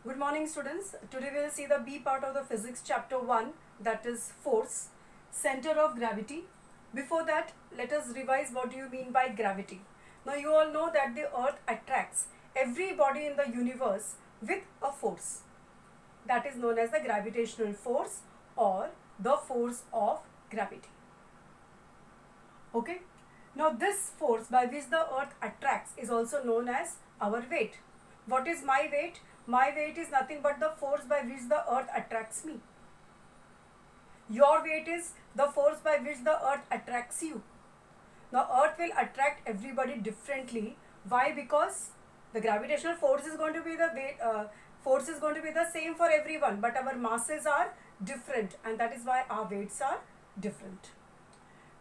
Good morning, students. Today we will see the B part of the physics chapter 1, that is force, center of gravity. Before that, let us revise what do you mean by gravity. Now you all know that the earth attracts every body in the universe with a force. That is known as the gravitational force or the force of gravity. Okay? Now this force by which the earth attracts is also known as our weight. What is my weight? My weight is nothing but the force by which the earth attracts me. Your weight is the force by which the earth attracts you. Now earth will attract everybody differently. Why? Because the gravitational force is going to be the weight, force is going to be the same for everyone, but our masses are different, and that is why our weights are different.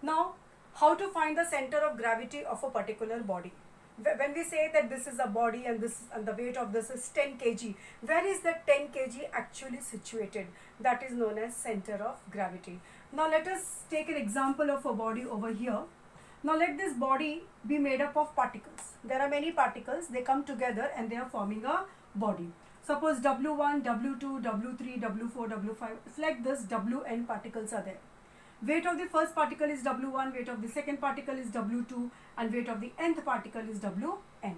Now, how to find the center of gravity of a particular body? When we say that this is a body and the weight of this is 10 kg, where is that 10 kg actually situated? That is known as center of gravity. Now let us take an example of a body over here. Now let this body be made up of particles. There are many particles, they come together and they are forming a body. Suppose W1, W2, W3, W4, W5, it's like this, Wn particles are there. Weight of the first particle is W1, weight of the second particle is W2, and weight of the nth particle is Wn.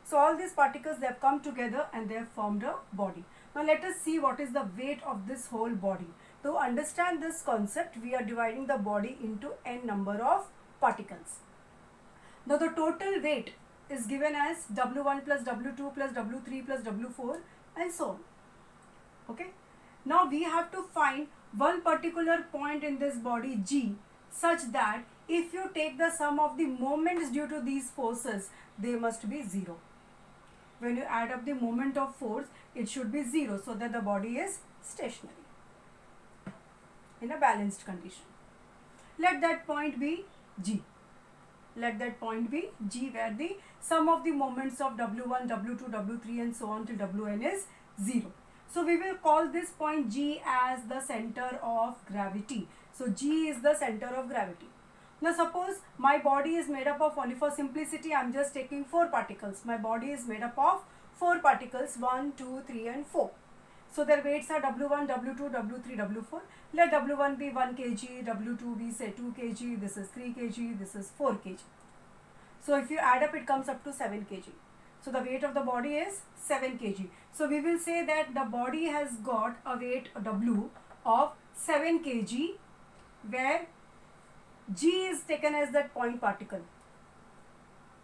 So all these particles, they have come together and they have formed a body. Now let us see what is the weight of this whole body. To understand this concept, we are dividing the body into n number of particles. Now the total weight is given as W1 plus W2 plus W3 plus W4 and so on. Okay. Now we have to find one particular point in this body G such that if you take the sum of the moments due to these forces, they must be 0. When you add up the moment of force, it should be 0 so that the body is stationary in a balanced condition. Let that point be G. Let that point be G where the sum of the moments of W1, W2, W3 and so on till Wn is 0. So we will call this point G as the center of gravity. So G is the center of gravity. Now suppose my body is made up of, only for simplicity I am just taking 4 particles. My body is made up of 4 particles, 1, 2, 3 and 4. So their weights are W1, W2, W3, W4. Let W1 be 1 kg, W2 be say 2 kg, this is 3 kg, this is 4 kg. So if you add up, it comes up to 7 kg. So the weight of the body is 7 kg. So we will say that the body has got a weight W of 7 kg where G is taken as that point particle.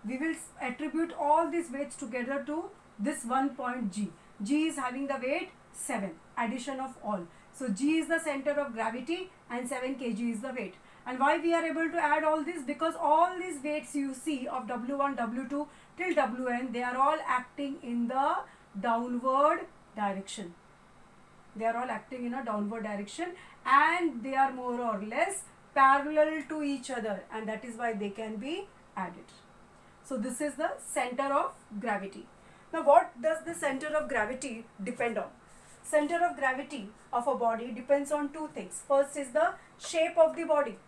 We will attribute all these weights together to this one point G. G is having the weight 7, addition of all. So G is the center of gravity and 7 kg is the weight. And why we are able to add all this? Because all these weights you see of W1, W2 till Wn, they are all acting in the downward direction. They are all acting in a downward direction and they are more or less parallel to each other, and that is why they can be added. So this is the center of gravity. Now what does the center of gravity depend on? Center of gravity of a body depends on two things. First is the shape of the body.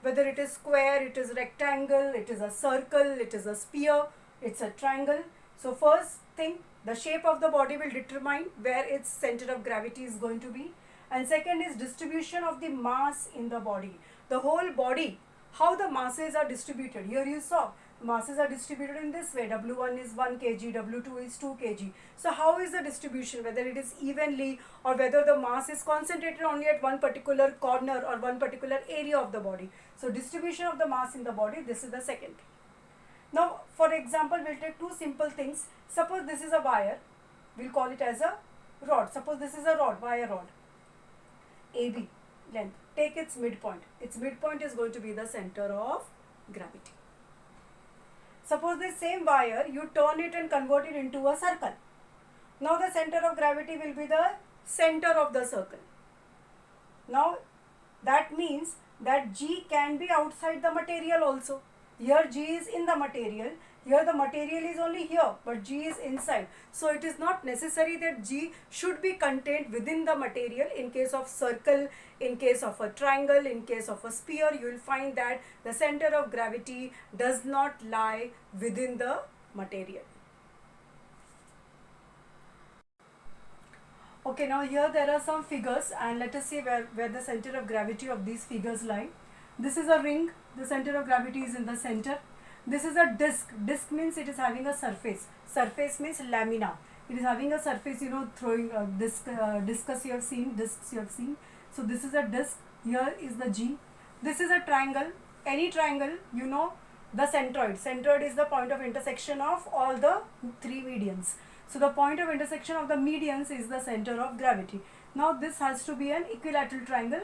Whether it is square, it is rectangle, it is a circle, it is a sphere, it's a triangle. So first thing, the shape of the body will determine where its center of gravity is going to be. And second is distribution of the mass in the body. The whole body, how the masses are distributed. Here you saw masses are distributed in this way. W1 is 1 kg, W2 is 2 kg. So how is the distribution? Whether it is evenly or whether the mass is concentrated only at one particular corner or one particular area of the body. So distribution of the mass in the body, this is the second. Now for example, we'll take two simple things. Suppose this is a wire, we'll call it as a rod. Suppose this is a rod, wire rod, AB length. Take its midpoint. Its midpoint is going to be the center of gravity. Suppose this same wire, you turn it and convert it into a circle. Now the center of gravity will be the center of the circle. Now that means that G can be outside the material also. Here G is in the material, here the material is only here, but G is inside. So it is not necessary that G should be contained within the material. In case of circle, in case of a triangle, in case of a sphere, you will find that the center of gravity does not lie within the material. Okay, now here there are some figures, and let us see where the center of gravity of these figures lie. This is a ring, the center of gravity is in the center. This is a disc. Disc means it is having a surface. Surface means lamina. It is having a surface, you know, throwing a disc, discus you have seen, discs you have seen. So this is a disc. Here is the G. This is a triangle. Any triangle, you know, the centroid. Centroid is the point of intersection of all the three medians. So the point of intersection of the medians is the center of gravity. Now this has to be an equilateral triangle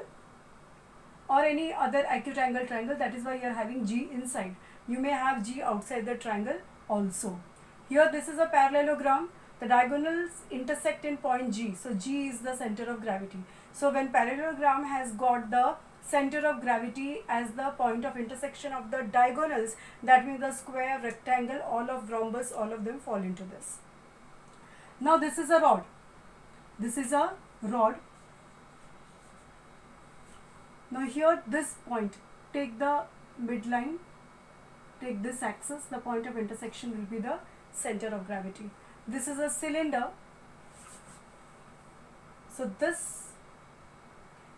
or any other acute angle triangle. That is why you are having G inside. You may have G outside the triangle also. Here this is a parallelogram. The diagonals intersect in point G. So G is the center of gravity. So when parallelogram has got the center of gravity as the point of intersection of the diagonals, that means the square, rectangle, all of rhombus, all of them fall into this. Now this is a rod. This is a rod. Now here this point, take the midline, take this axis, the point of intersection will be the center of gravity. This is a cylinder. So this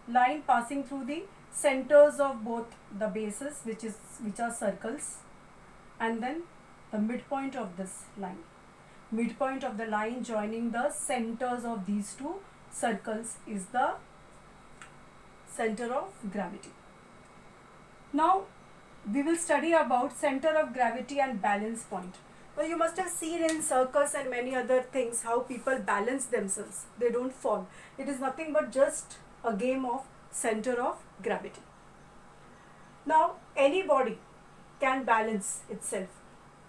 line passing through the centers of both the bases, which are circles, and then the midpoint of this line. Midpoint of the line joining the centers of these two circles is the center of gravity. Now we will study about center of gravity and balance point. Well, you must have seen in circus and many other things how people balance themselves. They don't fall. It is nothing but just a game of center of gravity. Now any body can balance itself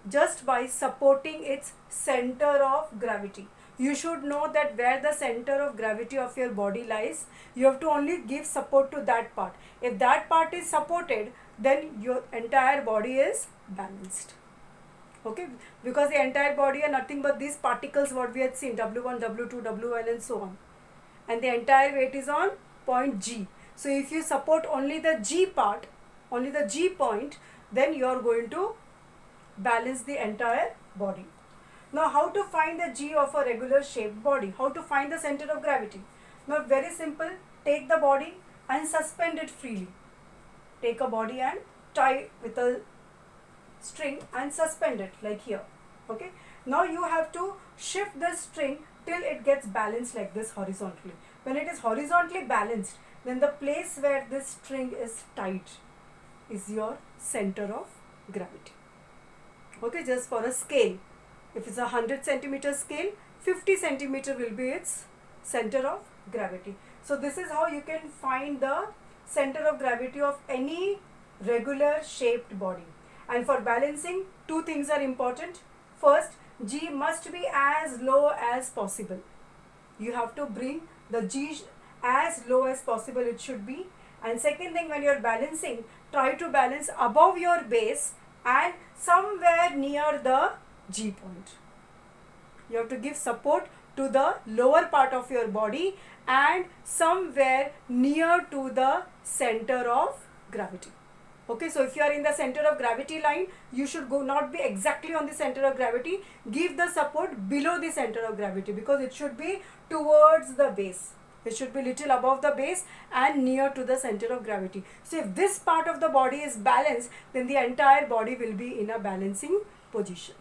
just by supporting its center of gravity. You should know that where the center of gravity of your body lies, you have to only give support to that part. If that part is supported, then your entire body is balanced. Okay, because the entire body are nothing but these particles what we had seen, W1, W2, W1 and so on. And the entire weight is on point G. So if you support only the G part, only the G point, then you are going to balance the entire body. Now how to find the G of a regular shaped body? How to find the center of gravity? Now very simple, take the body and suspend it freely. Take a body and tie with a string and suspend it like here. Okay. Now you have to shift the string till it gets balanced like this horizontally. When it is horizontally balanced, then the place where this string is tied is your center of gravity. Okay, just for a scale. If it's a 100 centimeter scale, 50 centimeter will be its center of gravity. So this is how you can find the center of gravity of any regular shaped body. And for balancing, two things are important. First, G must be as low as possible. You have to bring the G as low as possible it should be. And second thing, when you are balancing, try to balance above your base and somewhere near the G point. You have to give support to the lower part of your body and somewhere near to the center of gravity. Okay, so if you are in the center of gravity line, you should not be exactly on the center of gravity. Give the support below the center of gravity because it should be towards the base. It should be little above the base and near to the center of gravity. So if this part of the body is balanced, then the entire body will be in a balancing position.